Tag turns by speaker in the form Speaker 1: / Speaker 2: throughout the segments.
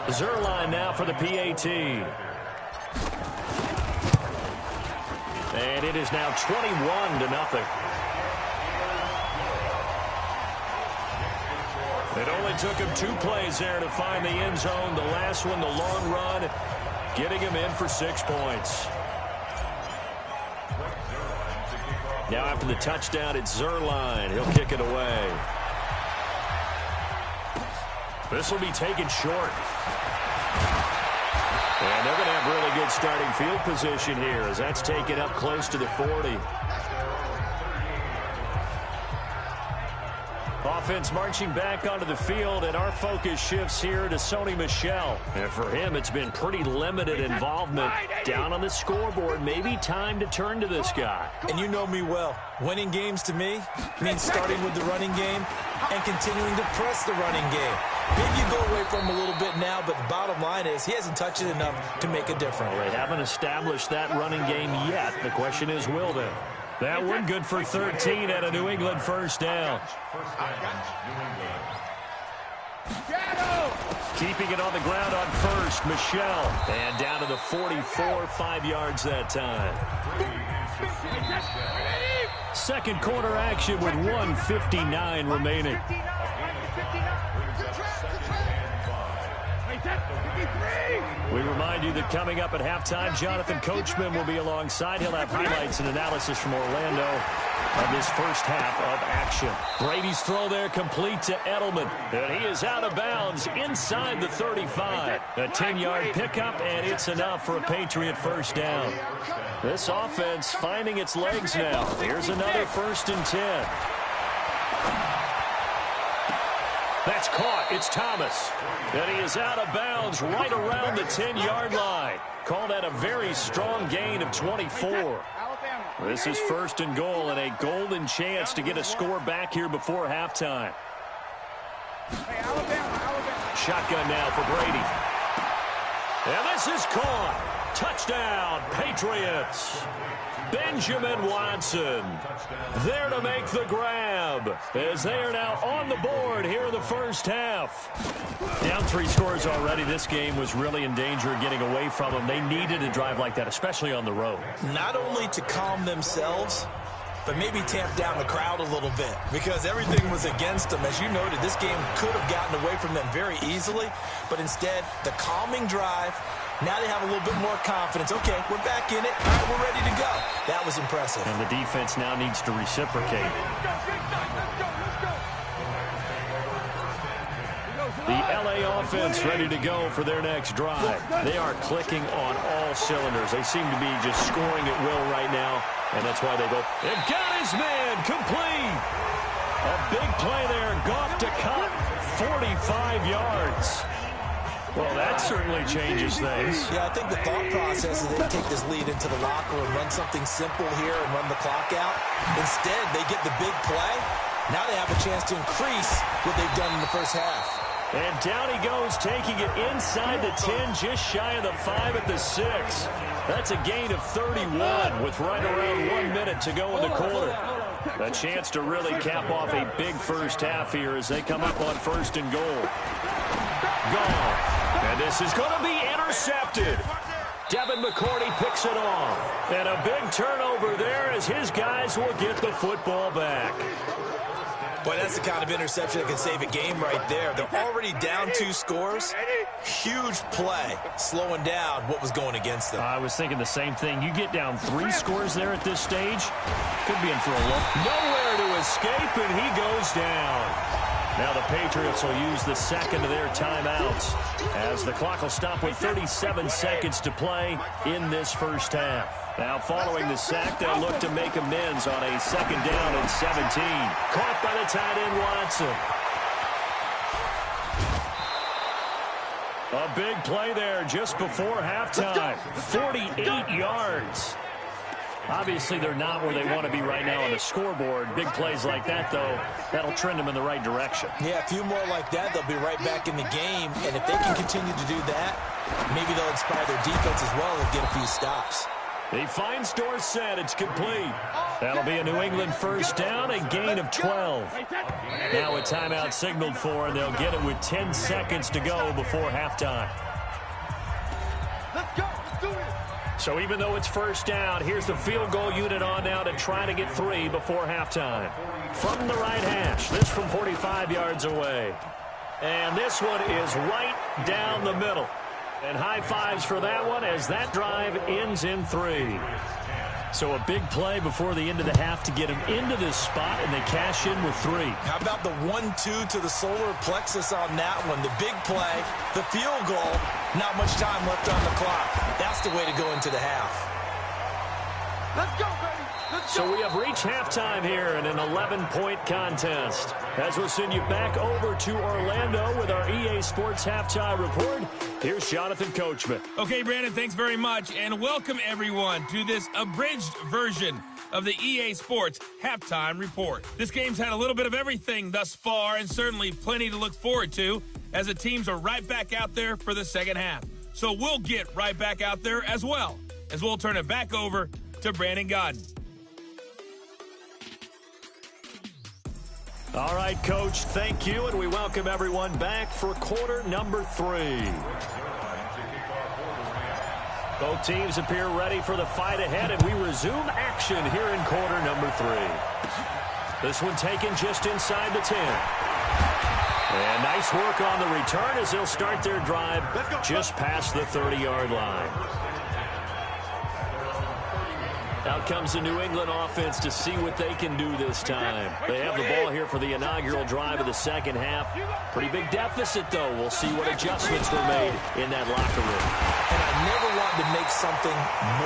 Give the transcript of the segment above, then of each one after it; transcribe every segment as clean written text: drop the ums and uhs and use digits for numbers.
Speaker 1: Zerline now for the PAT. And it is now 21-0. It only took him 2 plays there to find the end zone. The last one, the long run, getting him in for 6 points. Now after the touchdown, it's Zerline. He'll kick it away. This will be taken short. And they're going to have really good starting field position here as that's taken up close to the 40. Offense marching back onto the field, and our focus shifts here to Sony Michel. And for him, it's been pretty limited involvement down on the scoreboard. Maybe time to turn to this guy.
Speaker 2: And you know me well. Winning games to me means starting with the running game and continuing to press the running game. Maybe you go away from him a little bit now, but the bottom line is he hasn't touched it enough to make a difference.
Speaker 1: Well, they haven't established that running game yet. The question is, will they? That one good for 13 at a New England first down. Keeping it on the ground on first, Michel. And down to the 44, 5 yards that time. Second quarter action with 1:59 remaining. We remind you that coming up at halftime, Jonathan Coachman will be alongside. He'll have highlights and analysis from Orlando of this first half of action. Brady's throw there complete to Edelman. And he is out of bounds inside the 35. A 10-yard pickup, and it's enough for a Patriot first down. This offense finding its legs now. Here's another 1st and 10. That's caught. It's Thomas. And he is out of bounds right around the 10-yard line. Call that a very strong gain of 24. This is 1st and goal and a golden chance to get a score back here before halftime. Shotgun now for Brady. And this is caught. Touchdown, Patriots. Benjamin Watson there to make the grab as they are now on the board here in the first half. Down 3 scores already. This game was really in danger of getting away from them. They needed a drive like that, especially on the road.
Speaker 2: Not only to calm themselves, but maybe tamp down the crowd a little bit because everything was against them. As you noted, this game could have gotten away from them very easily, but instead, the calming drive. Now they have a little bit more confidence. Okay, we're back in it. All right, we're ready to go. That was impressive.
Speaker 1: And the defense now needs to reciprocate. The LA offense ready to go for their next drive. They are clicking on all cylinders. They seem to be just scoring at will right now, and that's why they go. And got his man complete. A big play there. Goff to cut 45 yards. Well, that certainly changes things.
Speaker 2: Yeah, I think the thought process is they take this lead into the locker room, run something simple here and run the clock out. Instead, they get the big play. Now they have a chance to increase what they've done in the first half.
Speaker 1: And down he goes, taking it inside the 10, just shy of the 5 at the 6. That's a gain of 31 with right around 1 minute to go in the quarter. A chance to really cap off a big first half here as they come up on 1st and goal. Gone. And this is going to be intercepted. Devin McCourty picks it off. And a big turnover there as his guys will get the football back.
Speaker 2: Boy, that's the kind of interception that can save a game right there. They're already down 2 scores. Huge play, slowing down what was going against them.
Speaker 1: I was thinking the same thing. You get down 3 scores there at this stage, could be in for a look. Nowhere to escape, and he goes down. Now the Patriots will use the second of their timeouts as the clock will stop with 37 seconds to play in this first half. Now following the sack, they'll look to make amends on a 2nd down and 17. Caught by the tight end Watson. A big play there just before halftime. 48 yards. Obviously, they're not where they want to be right now on the scoreboard. Big plays like that, though, that'll trend them in the right direction.
Speaker 2: Yeah, a few more like that, they'll be right back in the game. And if they can continue to do that, maybe they'll inspire their defense as well and get a few stops.
Speaker 1: He finds Dorsett. It's complete. That'll be a New England first down, a gain of 12. Now a timeout signaled for, and they'll get it with 10 seconds to go before halftime.
Speaker 3: Let's go. Let's do it.
Speaker 1: So even though it's first down, here's the field goal unit on now to try to get 3 before halftime. From the right hash, this from 45 yards away. And this one is right down the middle. And high fives for that one as that drive ends in 3. So a big play before the end of the half to get him into this spot, and they cash in with 3.
Speaker 2: How about the 1-2 to the solar plexus on that one? The big play, the field goal, not much time left on the clock. That's the way to go into the half.
Speaker 3: Let's go, baby. Let's
Speaker 1: So
Speaker 3: go.
Speaker 1: we have reached halftime here in an 11-point contest. As we'll send you back over to Orlando with our EA Sports Halftime Report, here's Jonathan Coachman.
Speaker 4: Okay, Brandon, thanks very much, and welcome everyone to this abridged version of the EA Sports Halftime Report. This game's had a little bit of everything thus far, and certainly plenty to look forward to as the teams are right back out there for the second half. So we'll get right back out there as well, as we'll turn it back over to Brandon Godden.
Speaker 1: All right, Coach, thank you, and we welcome everyone back for quarter number 3. Both teams appear ready for the fight ahead, and we resume action here in quarter number 3. This one taken just inside the 10. And nice work on the return as they'll start their drive just past the 30-yard line. Out comes the New England offense to see what they can do this time. They have the ball here for the inaugural drive of the second half. Pretty big deficit, though. We'll see what adjustments were made in that locker room.
Speaker 2: And I never want to make something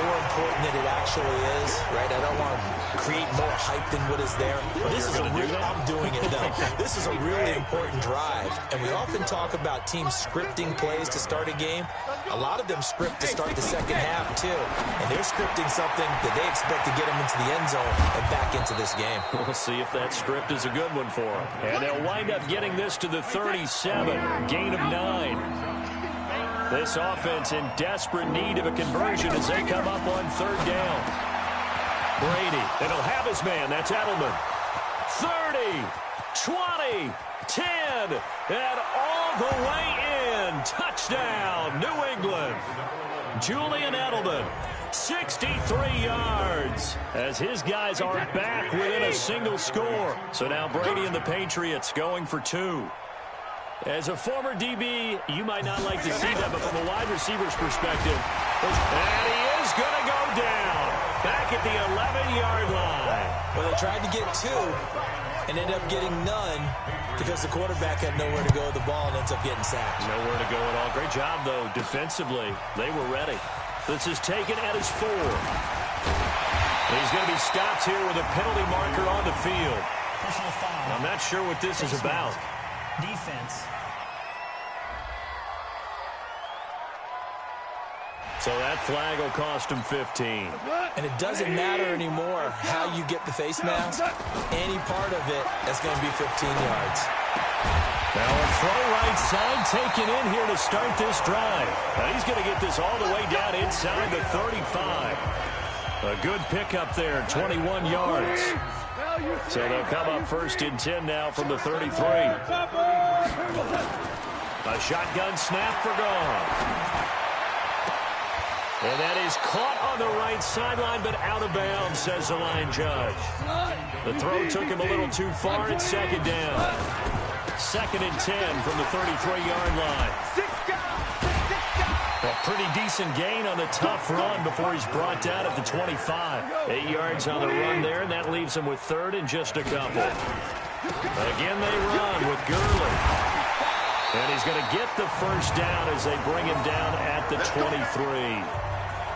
Speaker 2: more important than it actually is, right? I don't want to create more hype than what is there. But this is a real, I'm doing it, though. This is a really important drive. And we often talk about teams scripting plays to start a game. A lot of them script to start the second half, too. And they're scripting something that they expect to get them into the end zone and back into this game.
Speaker 1: We'll see if that script is a good one for them. And they'll wind up getting this to the 37, gain of 9. This offense in desperate need of a conversion as they come up on third down. Brady, and he'll have his man. That's Edelman. 30, 20, 10, and all the way in. Touchdown, New England. Julian Edelman, 63 yards, as his guys are back within a single score. So now Brady and the Patriots going for 2. As a former DB, you might not like to see that, but from a wide receiver's perspective, and he is going to go down back at the 11-yard line.
Speaker 2: Well, they tried to get 2 and ended up getting none because the quarterback had nowhere to go with the ball and ends up getting sacked.
Speaker 1: Nowhere to go at all. Great job, though, defensively. They were ready. This is taken at his 4. He's going to be stopped here with a penalty marker on the field.
Speaker 5: Personal foul.
Speaker 1: I'm not sure what this is about.
Speaker 5: Defense.
Speaker 1: So that flag will cost him 15.
Speaker 2: And it doesn't matter anymore how you get the face mask. Any part of it, that's going to be 15 yards.
Speaker 1: Now a throw right side taken in here to start this drive. Now he's going to get this all the way down inside the 35. A good pickup there, 21 yards. So they'll come up first and 10 now from the 33. A shotgun snap for Goff. And that is caught on the right sideline, but out of bounds, says the line judge. The throw took him a little too far. It's second down. Second and 10 from the 33-yard line. A pretty decent gain on the tough run before he's brought down at the 25. 8 yards on the run there, and that leaves him with third and just a couple. Again, they run with Gurley. And he's going to get the first down as they bring him down at the 23.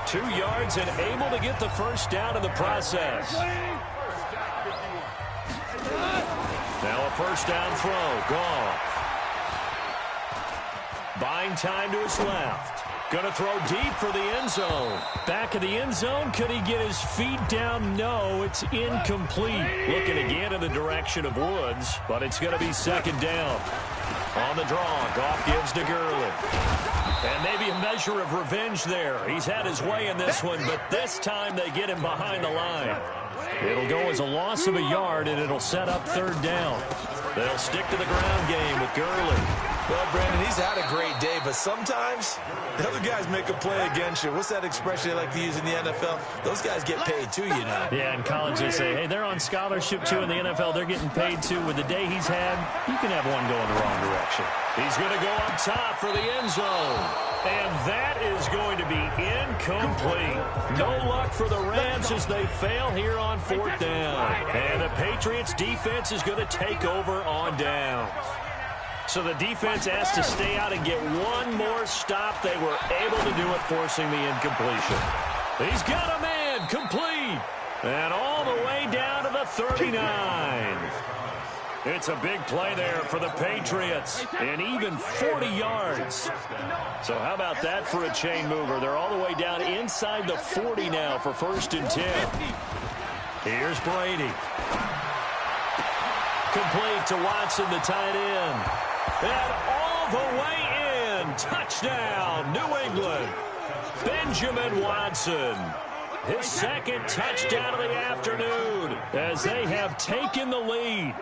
Speaker 1: 2 yards and able to get the first down in the process. Now a first down throw. Goff. Buying time to his left. Going to throw deep for the end zone. Back of the end zone. Could he get his feet down? No, it's incomplete. Looking again in the direction of Woods, but it's going to be second down. On the draw, Goff gives to Gurley. And maybe a measure of revenge there. He's had his way in this one, but this time they get him behind the line. It'll go as a loss of a yard, and it'll set up third down. They'll stick to the ground game with Gurley.
Speaker 2: Well, Brandon, he's had a great day, but sometimes the other guys make a play against you. What's that expression they like to use in the NFL? Those guys get paid too, you know.
Speaker 1: Yeah, in college they say, hey, they're on scholarship too. In the NFL, they're getting paid too. With the day he's had, you can have one going the wrong direction. He's going to go up top for the end zone. And that is going to be incomplete. No luck for the Rams as they fail here on fourth down. And the Patriots defense is going to take over on downs. So the defense has to stay out and get one more stop. They were able to do it, forcing the incompletion. He's got a man, complete. And all the way down to the 39. It's a big play there for the Patriots, and even 40 yards. So how about that for a chain mover? They're all the way down inside the 40 now for 1st and 10. Here's Brady. Complete to Watson, the tight end. And all the way in. Touchdown, New England. Benjamin Watson. His second touchdown of the afternoon as they have taken the lead.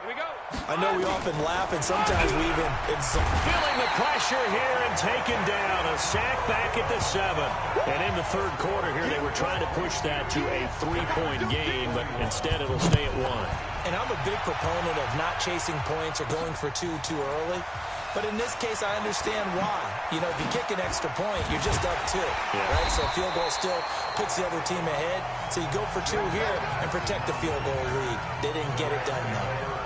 Speaker 2: I know we often laugh, and sometimes we even...
Speaker 1: Feeling the pressure here and taken down. A sack back at the 7. And in the third quarter here, they were trying to push that to a 3-point game, but instead it'll stay at 1.
Speaker 2: And I'm a big proponent of not chasing points or going for two too early. But in this case, I understand why. You know, if you kick an extra point, you're just up 2, right? So a field goal still puts the other team ahead. So you go for 2 here and protect the field goal lead. They didn't get it done, though.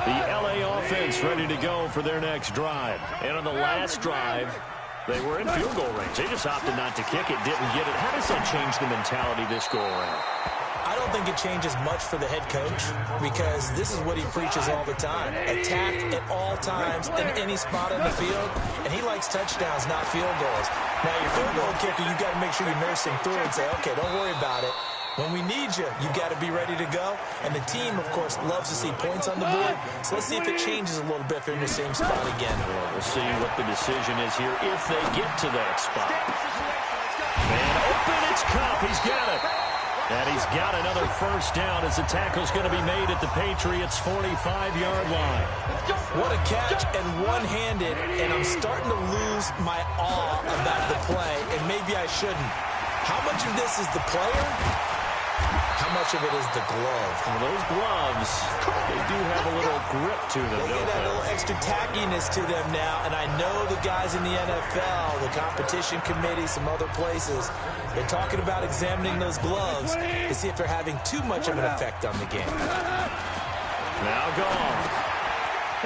Speaker 1: The LA offense ready to go for their next drive. And on the last drive, they were in field goal range. They just opted not to kick it, didn't get it. How does that change the mentality this go around?
Speaker 2: I don't think it changes much for the head coach because this is what he preaches all the time. Attack at all times in any spot on the field, and he likes touchdowns, not field goals. Now, your field goal kicker, you got to make sure you nurse him through and say, okay, don't worry about it. When we need you, you got to be ready to go. And the team, of course, loves to see points on the board. So let's see if it changes a little bit if they're in the same spot again.
Speaker 1: We'll see what the decision is here if they get to that spot. And open, it's Cup. He's got it. And he's got another first down as the tackle's going to be made at the Patriots' 45-yard line.
Speaker 2: What a catch and one-handed, and I'm starting to lose my awe about the play, and maybe I shouldn't. How much of this is the player? How much of it is the glove?
Speaker 1: Well, those gloves, they do have a little grip to them.
Speaker 2: They get that little extra tackiness to them now, and I know the guys in the NFL, the competition committee, some other places, they're talking about examining those gloves to see if they're having too much of an effect on the game.
Speaker 1: Now gone.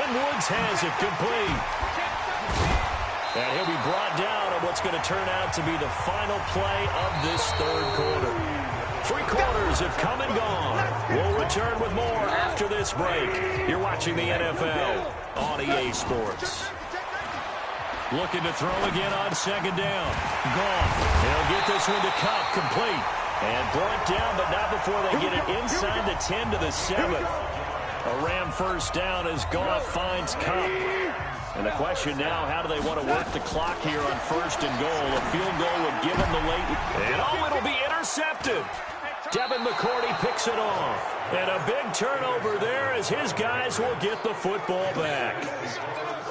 Speaker 1: And Woods has it complete. And he'll be brought down on what's going to turn out to be the final play of this third quarter. 3 quarters have come and gone. We'll return with more after this break. You're watching the NFL on EA Sports. Looking to throw again on second down. Gone. They'll get this one to Cup, complete. And brought down, but not before they get it inside the 10 to the 7. A Ram first down as Goff finds Cup. And the question now, how do they want to work the clock here on first and goal? A field goal would give them the late. And it'll be intercepted. Devin McCourty picks it off. And a big turnover there as his guys will get the football back.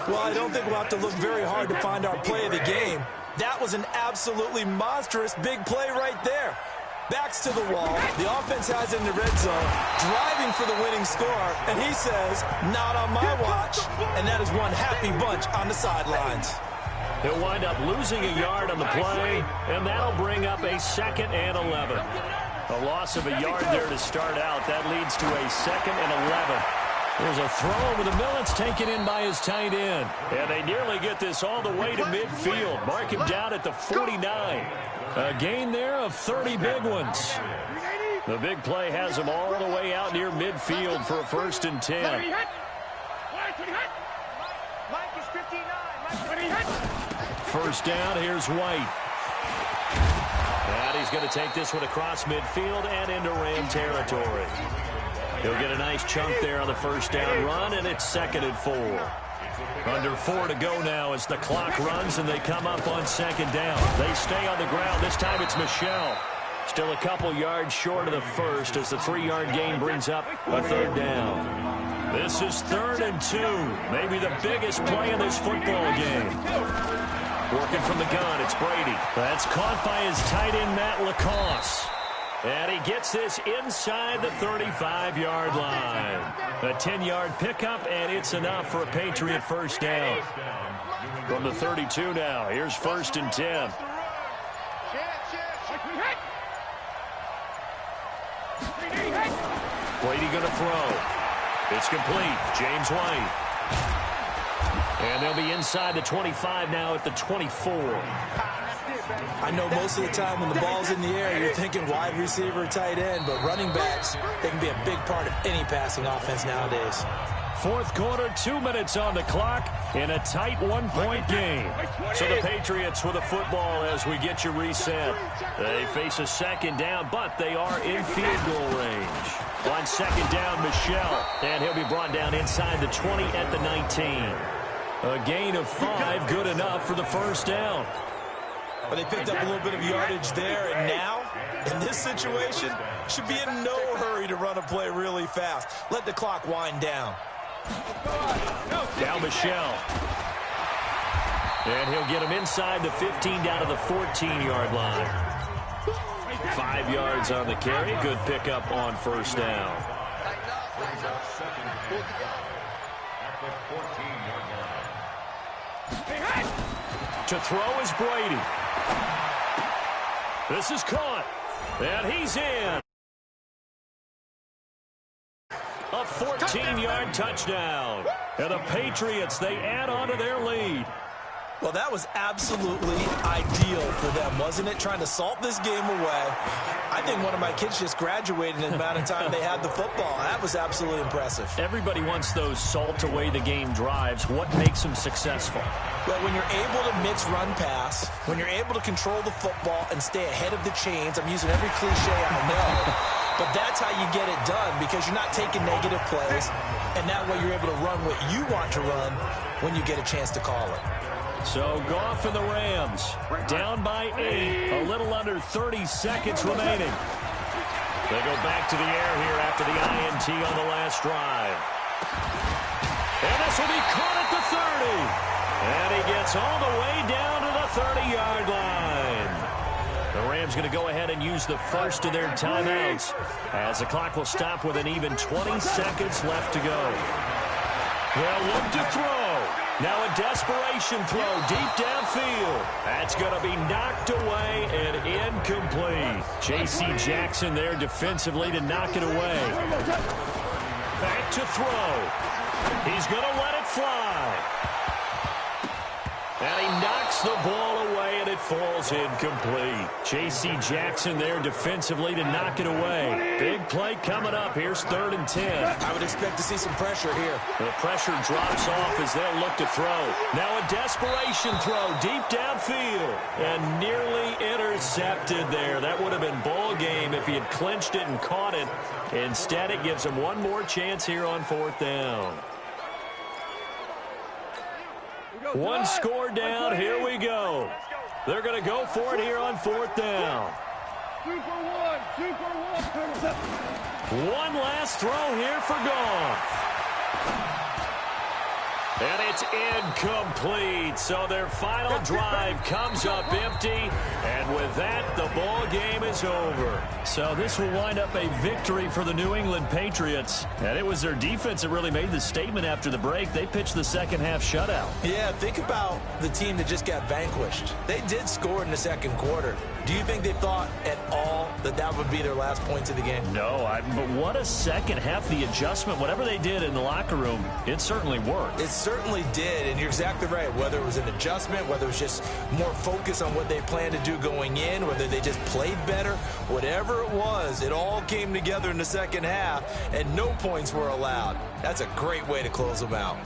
Speaker 2: Well, I don't think we'll have to look very hard to find our play of the game. That was an absolutely monstrous big play right there. Backs to the wall. The offense has it in the red zone, driving for the winning score, and he says, not on my watch. And that is one happy bunch on the sidelines.
Speaker 1: He'll wind up losing a yard on the play, and that'll bring up a 2nd and 11. A loss of a yard there to start out. That leads to a 2nd and 11. There's a throw over the middle. It's taken in by his tight end. And they nearly get this all the way to midfield. Mark him down at the 49. A gain there of 30 big ones. The big play has them all the way out near midfield for a 1st and 10. First down, here's White. And he's going to take this one across midfield and into Ram territory. He'll get a nice chunk there on the first down run, and it's 2nd and 4. Under 4 to go now as the clock runs and they come up on second down. They stay on the ground. This time it's Michel. Still a couple yards short of the first as the 3-yard gain brings up a third down. This is 3rd and 2. Maybe the biggest play in this football game. Working from the gun, it's Brady. That's caught by his tight end, Matt LaCosse. And he gets this inside the 35-yard line. A 10-yard pickup, and it's enough for a Patriot first down. From the 32 now, here's 1st and 10. Brady going to throw. It's complete. James White. And they'll be inside the 25 now at the 24.
Speaker 2: I know most of the time when the ball's in the air, you're thinking wide receiver, tight end, but running backs, they can be a big part of any passing offense nowadays.
Speaker 1: 4th quarter, 2 minutes on the clock in a tight 1-point game. So the Patriots with a football as we get you reset. They face a second down, but they are in field goal range. On second down, Michel, and he'll be brought down inside the 20 at the 19. A gain of 5, good enough for the first down.
Speaker 2: But they picked up a little bit of yardage there, and now, in this situation, should be in no hurry to run a play really fast. Let the clock wind down.
Speaker 1: Now Michel. And he'll get him inside the 15 down to the 14-yard line. 5 yards on the carry. Good pickup on first down. To throw is Brady. This is caught. And he's in. A 14-yard touchdown. And the Patriots, they add on to their lead.
Speaker 2: Well, that was absolutely ideal for them, wasn't it? Trying to salt this game away. I think one of my kids just graduated in the amount of time they had the football. That was absolutely impressive.
Speaker 1: Everybody wants those salt-away-the-game drives. What makes them successful?
Speaker 2: Well, when you're able to mix run-pass, when you're able to control the football and stay ahead of the chains, I'm using every cliche I know, but that's how you get it done because you're not taking negative plays, and that way you're able to run what you want to run when you get a chance to call it.
Speaker 1: So Goff and the Rams down by 8, a little under 30 seconds remaining. They go back to the air here after the INT on the last drive. And this will be caught at the 30. And he gets all the way down to the 30-yard line. The Rams going to go ahead and use the first of their timeouts as the clock will stop with an even 20 seconds left to go. They'll look to throw. Now a desperation throw deep downfield. That's going to be knocked away and incomplete. J.C. Jackson there defensively to knock it away. Back to throw. He's going to let it fly. And he knocks the ball away, and it falls incomplete. J.C. Jackson there defensively to knock it away. Big play coming up. Here's 3rd and 10.
Speaker 2: I would expect to see some pressure here.
Speaker 1: The pressure drops off as they'll look to throw. Now a desperation throw deep downfield. And nearly intercepted there. That would have been ball game if he had clinched it and caught it. Instead, it gives him one more chance here on 4th down. One score down. Here we go. They're going to go for it here on 4th down.
Speaker 3: 2 for 1. 2 for 1.
Speaker 1: One last throw here for Goff. And it's incomplete. So their final drive comes up empty. And with that, the ball game is over. So this will wind up a victory for the New England Patriots. And it was their defense that really made the statement after the break. They pitched the second half shutout.
Speaker 2: Yeah, think about the team that just got vanquished. They did score in the second quarter. Do you think they thought at all that that would be their last points of the game?
Speaker 1: No, but what a second half. The adjustment, whatever they did in the locker room, it certainly worked.
Speaker 2: It certainly did, and you're exactly right. Whether it was an adjustment, whether it was just more focus on what they planned to do going in, whether they just played better, whatever it was, it all came together in the second half, and no points were allowed. That's a great way to close them out.